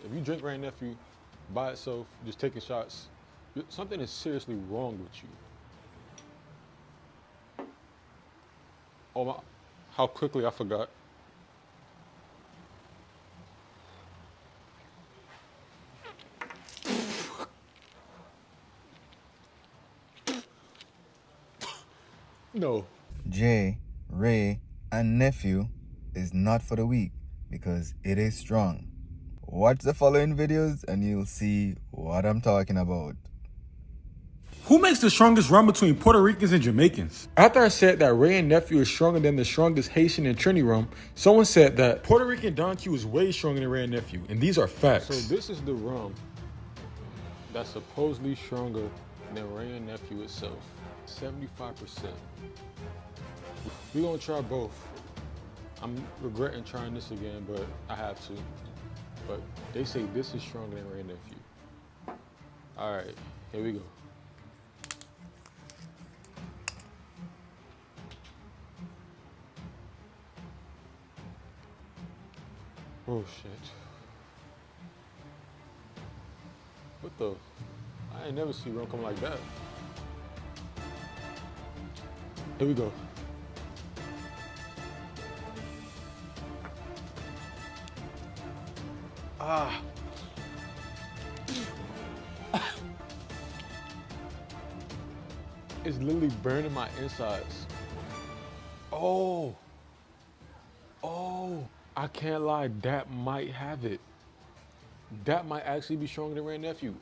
If you drink Wray and Nephew by itself, just taking shots, something is seriously wrong with you. Oh my, how quickly I forgot. No. Wray, and Nephew is not for the weak because it is strong. Watch the following videos and you'll see what I'm talking about. Who makes the strongest rum between Puerto Ricans and Jamaicans? After I said that Wray and Nephew is stronger than the strongest Haitian and Trini rum, someone said that Puerto Rican Don Q is way stronger than Wray and Nephew, and these are facts. So this is the rum that's supposedly stronger than Wray and Nephew itself. 75%. We're gonna try both. I'm regretting trying this again, but I have to. But they say this is stronger than Wray and Nephew. All right, here we go. Oh shit. What the? I ain't never seen rum come like that. Here we go. Ah. It's literally burning my insides. Oh. Oh. I can't lie, that might have it. That might actually be stronger than Wray and Nephew.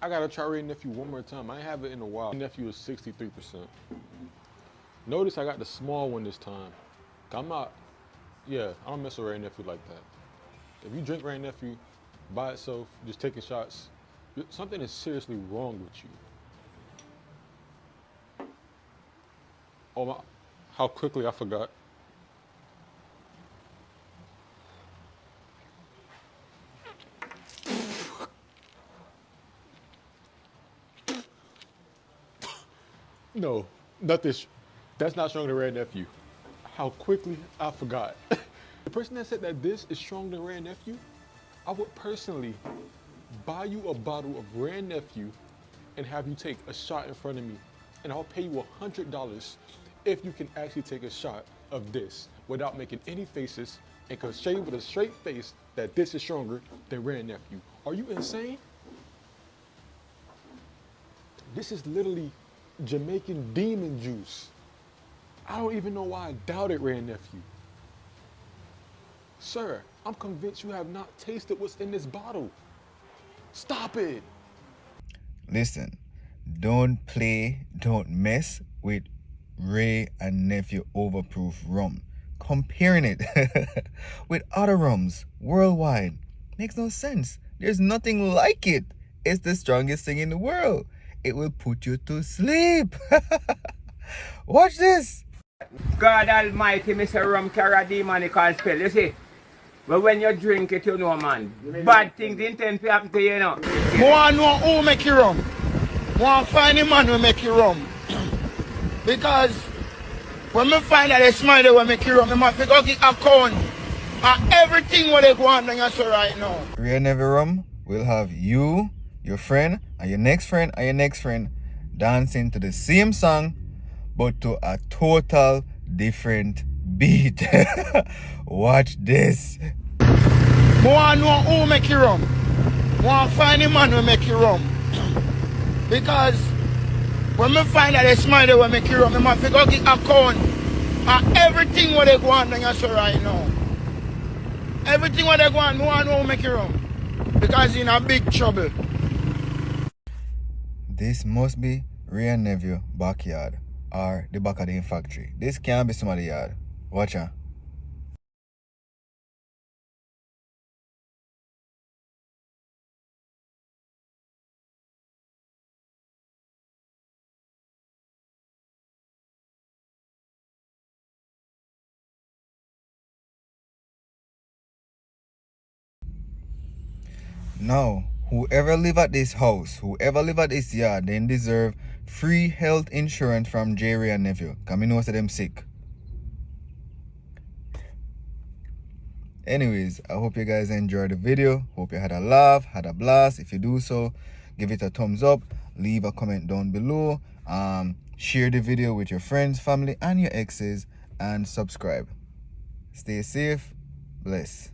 I gotta try Wray and Nephew one more time. I ain't have it in a while. Nephew is 63%. Notice I got the small one this time. I'm not, I don't mess with Wray and Nephew like that. If you drink Wray and Nephew by itself, just taking shots, something is seriously wrong with you. Oh my, how quickly I forgot. No, not this. That's not stronger than Wray and Nephew. How quickly I forgot. The person that said that this is stronger than Wray and Nephew, I would personally buy you a bottle of Wray and Nephew and have you take a shot in front of me, and I'll pay you $100 if you can actually take a shot of this without making any faces and can show you with a straight face that this is stronger than Wray and Nephew. Are you insane? This is literally Jamaican demon juice. I don't even know why I doubted Wray and Nephew. Sir, I'm convinced you have not tasted what's in this bottle. Stop it. Listen, don't mess with Wray and Nephew Overproof rum. Comparing it with other rums worldwide makes no sense. There's nothing like it. It's the strongest thing in the world. It will put you to sleep. Watch this. God Almighty, Mr. Rum carry a demonical spell, you see? But when you drink it, you know, man, bad things intend to happen to you, you know. I know who make you rum. I find the man who make you rum. Because when I find out they smile, they will make you rum, I must go get account and everything what they go on doing so right now. Wray and Nephew rum will have you, your friend, and your next friend, and your next friend dancing to the same song, but to a total different beat. Watch this. I know who make you rum. I find the man who make you rum. Because when I find out they smile, they will make you rum, I must go get account and everything what they go on doing so right now. Everything what they go on, I know who make you rum. Because you're in a big trouble. This must be Wray and Nephew backyard or the back of the factory. This can't be somebody's yard. Watch out. Now, whoever live at this house, whoever live at this yard, then deserve free health insurance from Wray and Nephew. Because I know say them sick. Anyways, I hope you guys enjoyed the video. Hope you had a laugh, had a blast. If you do so, give it a thumbs up, leave a comment down below, share the video with your friends, family, and your exes, and subscribe. Stay safe. Bless.